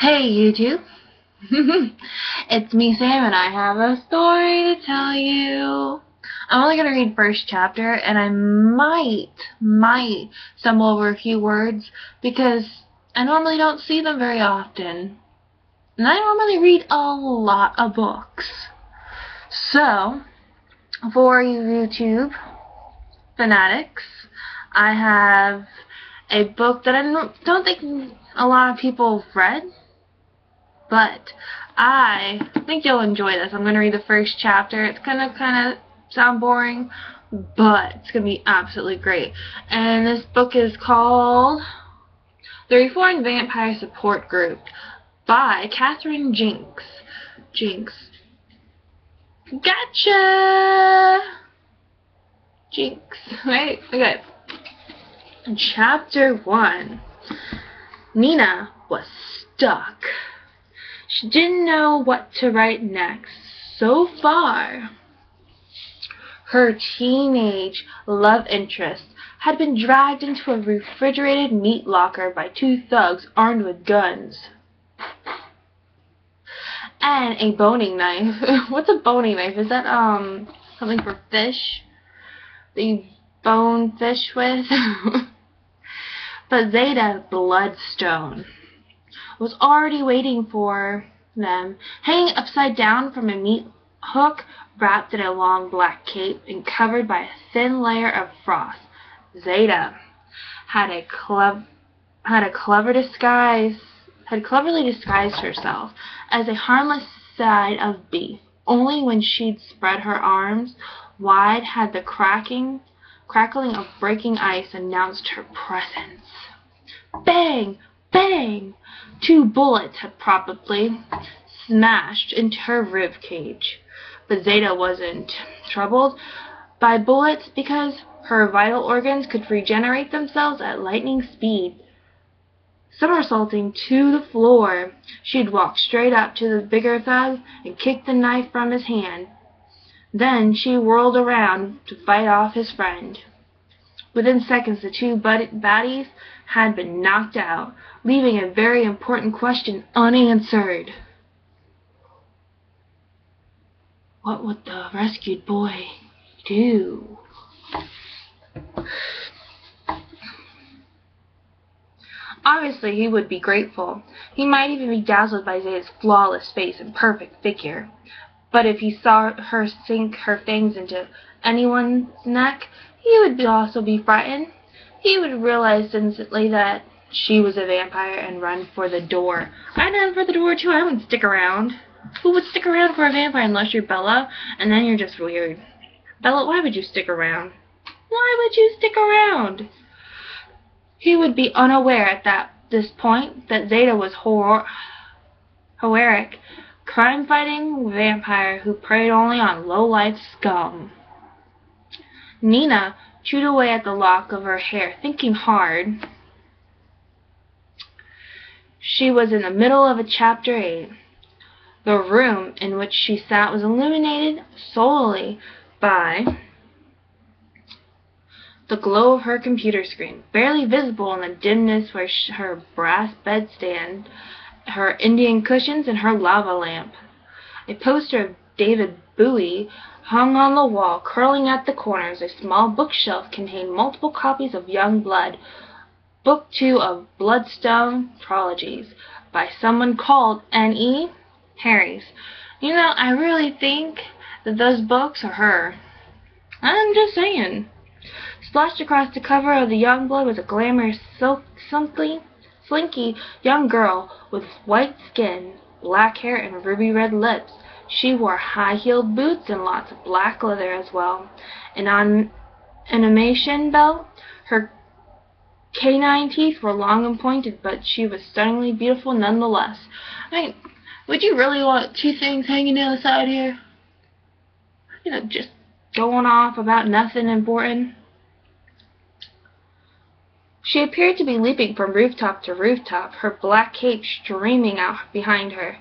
Hey YouTube, it's me Sam and I have a story to tell you. I'm only going to read first chapter and I might stumble over a few words because I normally don't see them very often. And I normally read a lot of books. So, for you YouTube fanatics, I have a book that I don't think a lot of people have read. But I think you'll enjoy this. I'm going to read the first chapter. It's going to kind of sound boring, but it's going to be absolutely great. And this book is called The Reformed Vampire Support Group by Catherine Jinks. Gotcha! Jinx. Right? Okay. Chapter 1. Nina was stuck. She didn't know what to write next. So far, her teenage love interest had been dragged into a refrigerated meat locker by two thugs armed with guns and a boning knife. What's a boning knife? Is that something for fish? That you bone fish with? But Zeta Bloodstone was already waiting for them, hanging upside down from a meat hook, wrapped in a long black cape and covered by a thin layer of frost. Zeta had cleverly disguised herself as a harmless side of beef. Only when she'd spread her arms wide had the crackling of breaking ice announced her presence. Bang! Bang! 2 bullets had probably smashed into her rib cage. But Zeta wasn't troubled by bullets because her vital organs could regenerate themselves at lightning speed. Somersaulting to the floor, she'd walk straight up to the bigger thug and kick the knife from his hand. Then she whirled around to fight off his friend. Within seconds, the 2 baddies had been knocked out, leaving a very important question unanswered. What would the rescued boy do? Obviously, he would be grateful. He might even be dazzled by Zeta's flawless face and perfect figure. But if he saw her sink her fangs into anyone's neck, he would also be frightened. He would realize instantly that she was a vampire and run for the door. I'd run for the door too. I wouldn't stick around. Who would stick around for a vampire unless you're Bella? And then you're just weird. Bella, why would you stick around? Why would you stick around? He would be unaware at this point that Zeta was heroic, crime-fighting vampire who preyed only on low-life scum. Nina chewed away at the lock of her hair, thinking hard. She was in the middle of chapter 8. The room in which she sat was illuminated solely by the glow of her computer screen, barely visible in the dimness were her brass bedstand, her Indian cushions, and her lava lamp. A poster of David Bowie hung on the wall, curling at the corners. A small bookshelf contained multiple copies of Young Blood, Book 2 of Bloodstone Trilogies, by someone called N.E. Harris. You know, I really think that those books are her. I'm just saying. Splashed across the cover of the Young Blood was a glamorous, slinky young girl with white skin, black hair, and ruby-red lips. She wore high-heeled boots and lots of black leather as well. An animation belt. Her canine teeth were long and pointed, but she was stunningly beautiful nonetheless. I mean, would you really want 2 things hanging down the side here? You know, just going off about nothing important. She appeared to be leaping from rooftop to rooftop, her black cape streaming out behind her.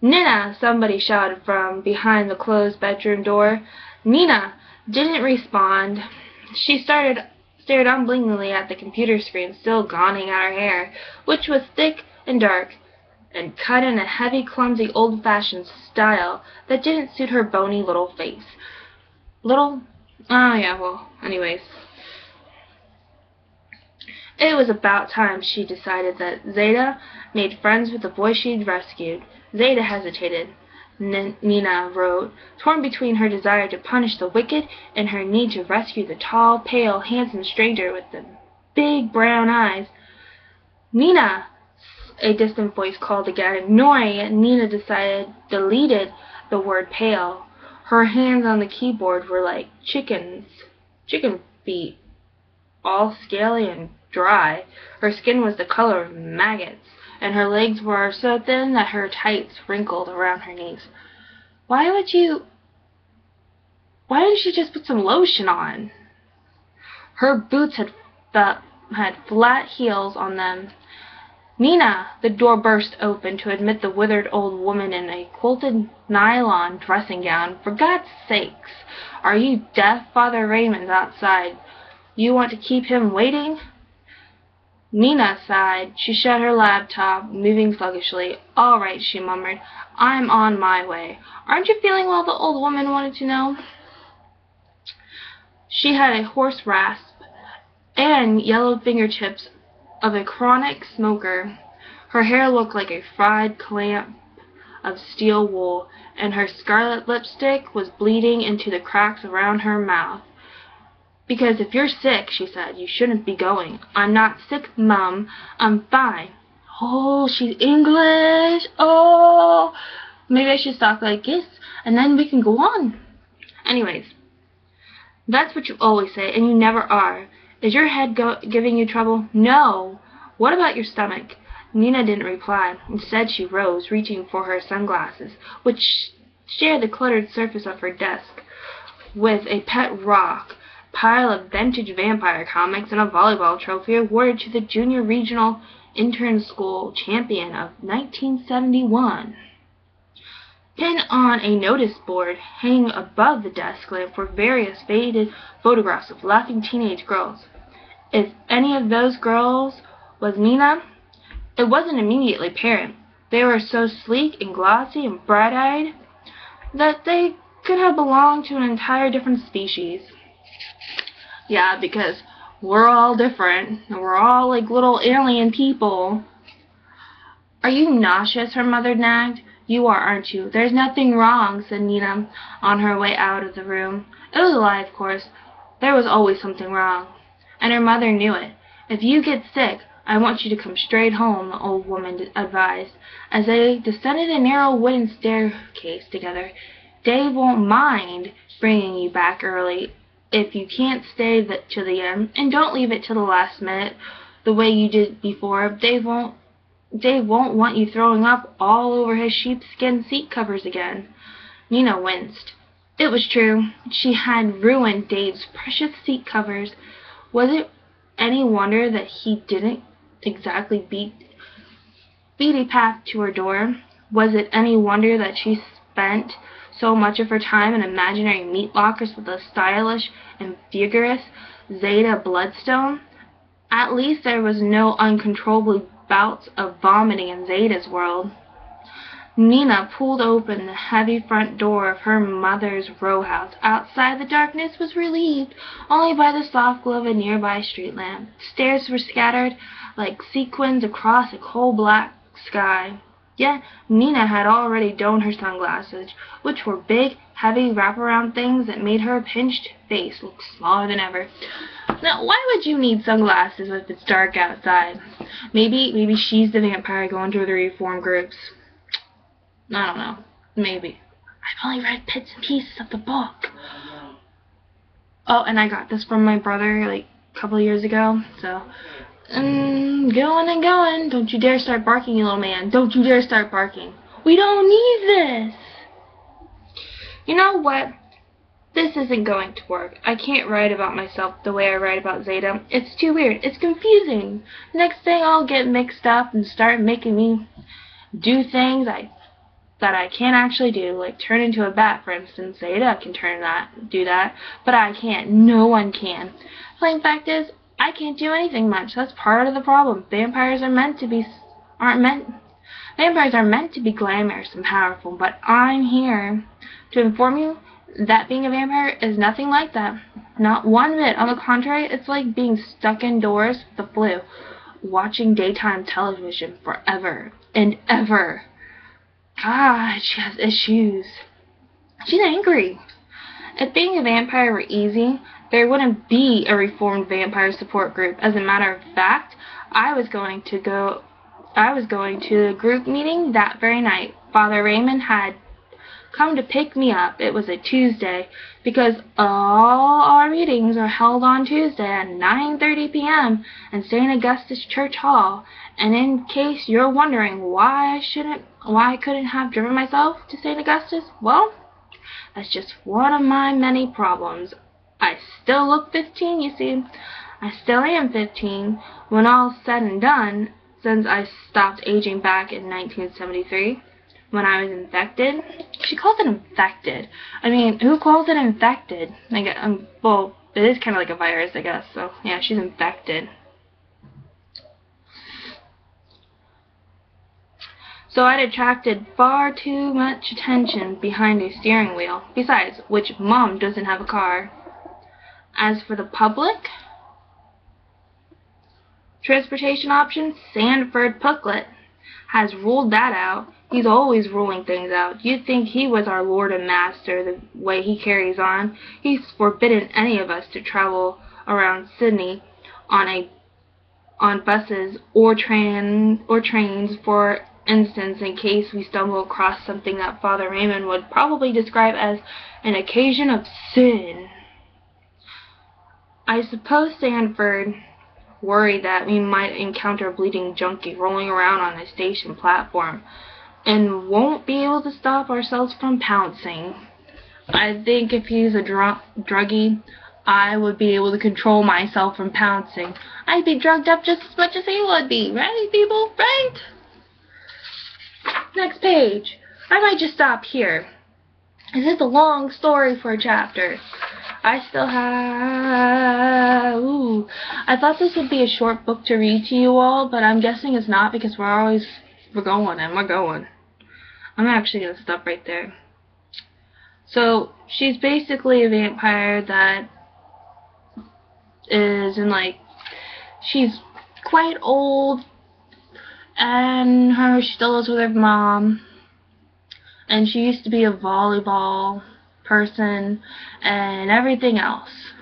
"Nina!" somebody shouted from behind the closed bedroom door. Nina didn't respond. She stared unblinkingly at the computer screen, still gawning at her hair, which was thick and dark. and cut in a heavy, clumsy, old-fashioned style that didn't suit her bony little face. Anyways. It was about time she decided that Zeta made friends with the boy she'd rescued. Zeta hesitated. Nina wrote, torn between her desire to punish the wicked and her need to rescue the tall, pale, handsome stranger with the big brown eyes. "Nina!" a distant voice called again. Ignoring it, Nina deleted the word pale. Her hands on the keyboard were like chicken feet, all scaly and dry. Her skin was the color of maggots, and her legs were so thin that her tights wrinkled around her knees. Why didn't she just put some lotion on? Her boots had flat heels on them. "Nina!" The door burst open to admit the withered old woman in a quilted nylon dressing gown. "For God's sakes, are you deaf? Father Raymond's outside. You want to keep him waiting?" Nina sighed. She shut her laptop, moving sluggishly. "All right," she murmured. "I'm on my way. Aren't you feeling well?" the old woman wanted to know. She had a hoarse rasp and yellowed fingertips of a chronic smoker. Her hair looked like a fried clamp of steel wool, and her scarlet lipstick was bleeding into the cracks around her mouth. "Because if you're sick," she said, "you shouldn't be going." "I'm not sick, Mum. I'm fine." Oh, she's English. Oh, maybe I should talk like this, and then we can go on. Anyways, that's what you always say, and you never are. Is your head giving you trouble? No. What about your stomach? Nina didn't reply. Instead, she rose, reaching for her sunglasses, which shared the cluttered surface of her desk with a pet rock, pile of vintage vampire comics, and a volleyball trophy awarded to the junior regional intern school champion of 1971. Pinned on a notice board hanging above the desk lamp were various faded photographs of laughing teenage girls. If any of those girls was Nina, it wasn't immediately apparent. They were so sleek and glossy and bright-eyed that they could have belonged to an entire different species. Yeah, because we're all different, and we're all like little alien people. "Are you nauseous?" her mother nagged. "You are, aren't you?" "There's nothing wrong," said Nina on her way out of the room. It was a lie, of course. There was always something wrong, and her mother knew it. "If you get sick, I want you to come straight home," the old woman advised. As they descended a narrow wooden staircase together. "Dave won't mind bringing you back early if you can't stay to the end, and don't leave it till the last minute the way you did before. Dave won't want you throwing up all over his sheepskin seat covers again." Nina winced. It was true. She had ruined Dave's precious seat covers. Was it any wonder that he didn't exactly beat a path to her door? Was it any wonder that she spent so much of her time in imaginary meat lockers with the stylish and vigorous Zeta Bloodstone? At least there was no uncontrollable bouts of vomiting in Zeta's world. Nina pulled open the heavy front door of her mother's row house. Outside, the darkness was relieved only by the soft glow of a nearby street lamp. Stairs were scattered like sequins across a coal-black sky. Yet Nina had already donned her sunglasses, which were big, heavy wraparound things that made her pinched face look smaller than ever. Now, why would you need sunglasses if it's dark outside? Maybe she's the vampire going to the reform groups. I don't know. Maybe. I've only read bits and pieces of the book. Oh, and I got this from my brother like a couple of years ago. So, going and going. Don't you dare start barking, you little man. Don't you dare start barking. We don't need this. You know what? This isn't going to work. I can't write about myself the way I write about Zeta. It's too weird. It's confusing. Next thing I'll get mixed up and start making me do things that I can't actually do, like turn into a bat, for instance. Zeta can do that, but I can't. No one can. Plain fact is, I can't do anything much. That's part of the problem. Vampires aren't meant Vampires are meant to be glamorous and powerful, but I'm here to inform you that being a vampire is nothing like that. Not one bit. On the contrary, it's like being stuck indoors with the flu, watching daytime television forever and ever. God, she has issues. She's angry. If being a vampire were easy, there wouldn't be a reformed vampire support group. As a matter of fact, I was going to the group meeting that very night. Father Raymond had come to pick me up. It was a Tuesday, because all our meetings are held on Tuesday at 9:30 p.m. in St. Augustus Church Hall. And in case you're wondering why I couldn't have driven myself to St. Augustus, well, that's just one of my many problems. I still look 15, you see. I still am 15 when all's said and done, since I stopped aging back in 1973 when I was infected. She calls it infected. I mean, who calls it infected? Well, it is kind of like a virus, I guess. So, yeah, she's infected. So I'd attracted far too much attention behind a steering wheel. Besides which, Mom doesn't have a car. As for the public transportation option, Sanford Pucklet has ruled that out. He's always ruling things out. You'd think he was our Lord and Master the way he carries on. He's forbidden any of us to travel around Sydney on buses or trains, for instance, in case we stumble across something that Father Raymond would probably describe as an occasion of sin. I suppose Sanford worried that we might encounter a bleeding junkie rolling around on the station platform and won't be able to stop ourselves from pouncing. I think if he's a druggie, I would be able to control myself from pouncing. I'd be drugged up just as much as he would be, right, people? Right? Next page. I might just stop here. This is a long story for a chapter. I still have... I thought this would be a short book to read to you all, but I'm guessing it's not, because we're going. I'm actually going to stop right there. So, she's basically a vampire that is she's quite old, and she still lives with her mom, and she used to be a volleyball person and everything else.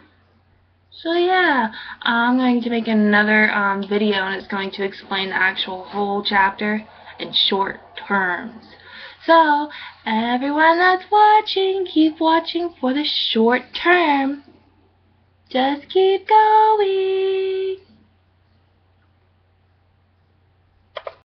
So yeah, I'm going to make another video, and it's going to explain the actual whole chapter in short terms. So everyone that's watching, keep watching for the short term. Just keep going.